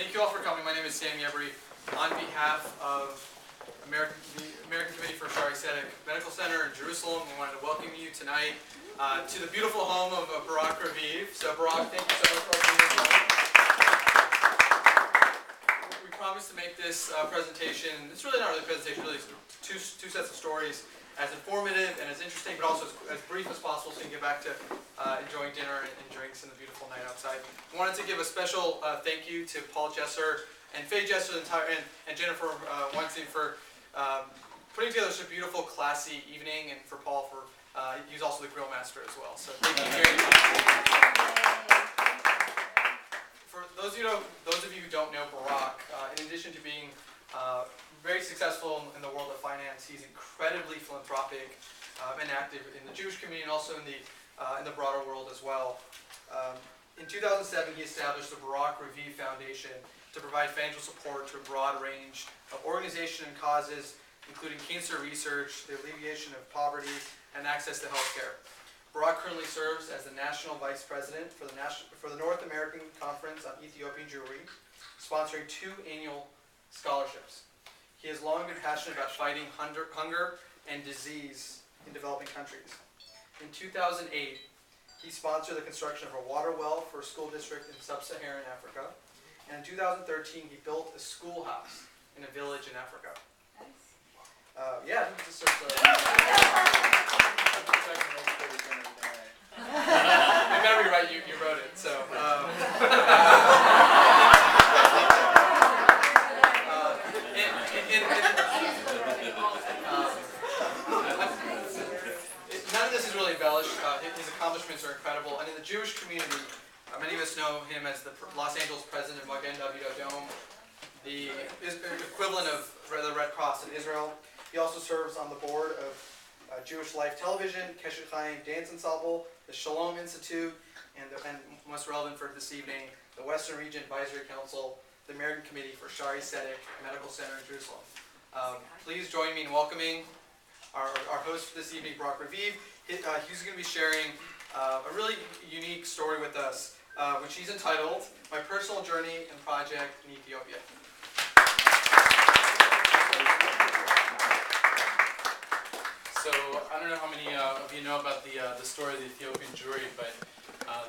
Thank you all for coming. My name is Sam Yebri. On behalf of the American Committee for Shaare Zedek Medical Center in Jerusalem, we wanted to welcome you tonight to the beautiful home of Barak Raviv. So Barak, thank you so much for being here. We promised to make this presentation, it's really not really a presentation, really two sets of stories, as informative and as interesting, but also as brief as possible so you can get back to enjoying dinner and drinks and the beautiful night outside. I wanted to give a special thank you to Paul Jesser and Faye Jesser and Jennifer Weinstein for putting together such a beautiful, classy evening, and for Paul for he's also the grill master as well. So thank you very much. For those of you who don't know Barak, in addition to being very successful in the world of finance, he's incredibly philanthropic and active in the Jewish community and also in the broader world as well. In 2007, he established the Barak Raviv Foundation to provide financial support to a broad range of organizations and causes, including cancer research, the alleviation of poverty, and access to healthcare. Barak currently serves as the National Vice President for the North American Conference on Ethiopian Jewry, sponsoring 2 annual scholarships. He has long been passionate about fighting hunger and disease in developing countries. In 2008, he sponsored the construction of a water well for a school district in sub-Saharan Africa. And in 2013, he built a schoolhouse in a village in Africa. Nice. Yeah, he just sort of... You better be right, you wrote it, so... None of this is really embellished. His accomplishments are incredible. And in the Jewish community, many of us know him as the Los Angeles president of Magen David Adom, the equivalent of the Red Cross in Israel. He also serves on the board of Jewish Life Television, Keshet Chaim Dance Ensemble, the Salon Institute, and most relevant for this evening, the Western Region Advisory Council, the American Committee for Shaare Zedek Medical Center in Jerusalem. Please join me in welcoming our host for this evening, Barak Raviv. He's going to be sharing a really unique story with us, which he's entitled, My Personal Journey and Project in Ethiopia. So, I don't know how many of you know about the story of the Ethiopian Jewry, but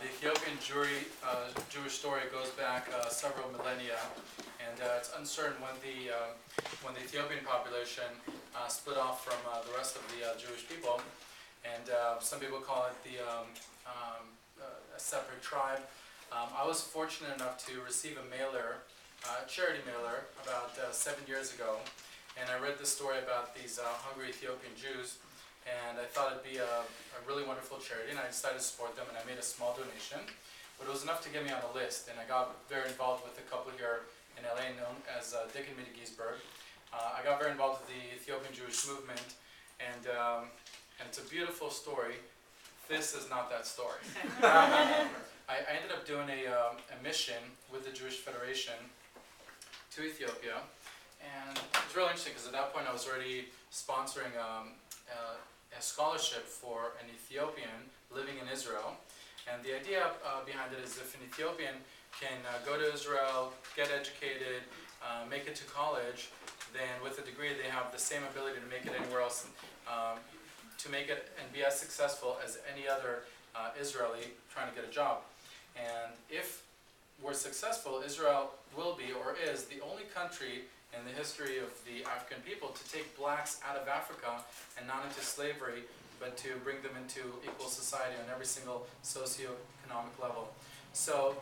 the Ethiopian Jewish story goes back several millennia, and it's uncertain when the Ethiopian population split off from the rest of the Jewish people, and some people call it a separate tribe. I was fortunate enough to receive a mailer, a charity mailer, about 7 years ago, and I read the story about these hungry Ethiopian Jews, and I thought it'd be a really wonderful charity, and I decided to support them, and I made a small donation, but it was enough to get me on the list, and I got very involved with a couple here in LA known as Dick and Minnie Giesberg. I got very involved with the Ethiopian Jewish movement, and it's a beautiful story. This is not that story. I ended up doing a mission with the Jewish Federation to Ethiopia, and it was really interesting because at that point I was already sponsoring a scholarship for an Ethiopian living in Israel, and the idea behind it is if an Ethiopian can go to Israel, get educated, make it to college, then with a degree they have the same ability to make it anywhere else, to make it and be as successful as any other Israeli trying to get a job. And if we're successful, Israel will be, or is, the only country in the history of the African people to take blacks out of Africa and not into slavery, but to bring them into equal society on every single socioeconomic level. So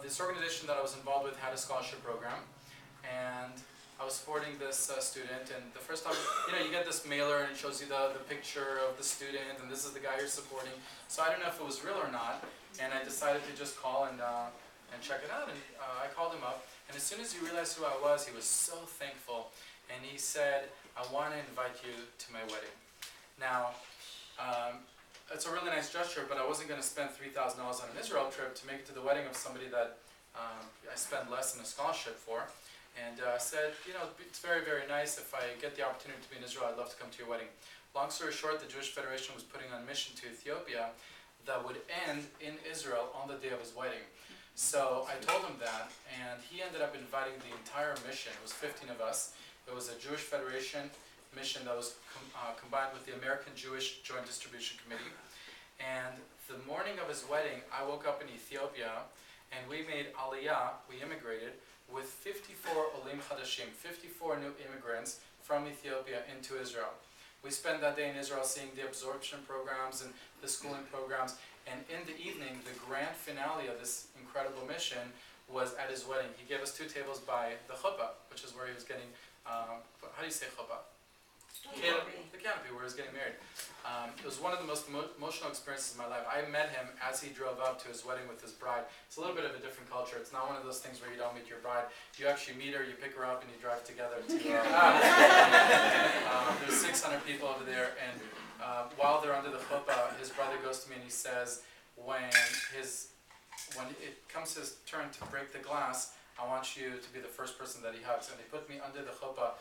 this organization that I was involved with had a scholarship program, and I was supporting this student, and the first time, you get this mailer and it shows you the picture of the student, and this is the guy you're supporting. So I don't know if it was real or not, and I decided to just call and check it out, and I called him up, and as soon as he realized who I was, he was so thankful, and he said, I want to invite you to my wedding. Now, it's a really nice gesture, but I wasn't going to spend $3,000 on an Israel trip to make it to the wedding of somebody that I spent less than a scholarship for. And I said, it's very, very nice. If I get the opportunity to be in Israel, I'd love to come to your wedding. Long story short, the Jewish Federation was putting on a mission to Ethiopia that would end in Israel on the day of his wedding. So I told him that, and he ended up inviting the entire mission. It was 15 of us. It was a Jewish Federation mission that was combined with the American Jewish Joint Distribution Committee. And the morning of his wedding, I woke up in Ethiopia, and we made Aliyah, we immigrated, with 54 Olim Chadashim, 54 new immigrants from Ethiopia into Israel. We spent that day in Israel seeing the absorption programs and the schooling programs, and in the evening, the grand finale of this incredible mission was at his wedding. He gave us 2 tables by the chuppah, which is where he was getting, how do you say chuppah? The canopy where he was getting married. It was one of the most emotional experiences of my life. I met him as he drove up to his wedding with his bride. It's a little bit of a different culture. It's not one of those things where you don't meet your bride. You actually meet her, you pick her up, and you drive together to there's 600 people over there, and while they're under the chuppah, his brother goes to me and he says, when it comes his turn to break the glass, I want you to be the first person that he hugs. And they put me under the chuppah.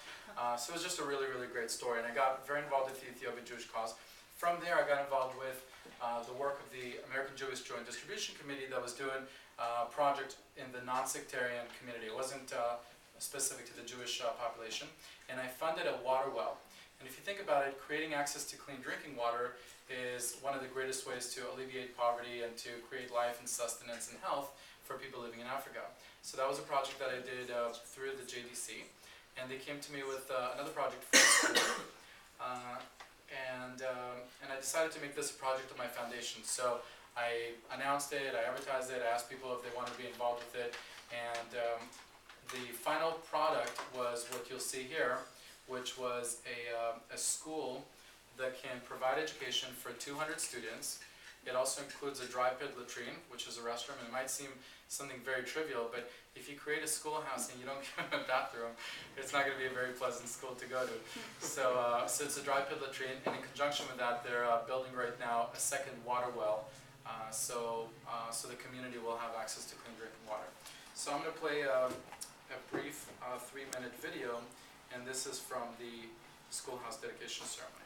So it was just a really, really great story. And I got very involved with the Ethiopian Jewish cause. From there, I got involved with the work of the American Jewish Joint Distribution Committee that was doing a project in the non-sectarian community. It wasn't specific to the Jewish population. And I funded a water well. And if you think about it, creating access to clean drinking water is one of the greatest ways to alleviate poverty and to create life and sustenance and health for people living in Africa. So that was a project that I did through the JDC, and they came to me with another project for the school, and I decided to make this a project of my foundation. So I announced it, I advertised it, I asked people if they wanted to be involved with it, and the final product was what you'll see here, which was a school that can provide education for 200 students. It also includes a dry pit latrine, which is a restroom, and it might seem something very trivial, but if you create a schoolhouse and you don't give them a bathroom, it's not going to be a very pleasant school to go to. So it's a dry pit latrine, and in conjunction with that, they're building right now a second water well, so the community will have access to clean drinking water. So I'm going to play a brief 3-minute video, and this is from the schoolhouse dedication ceremony.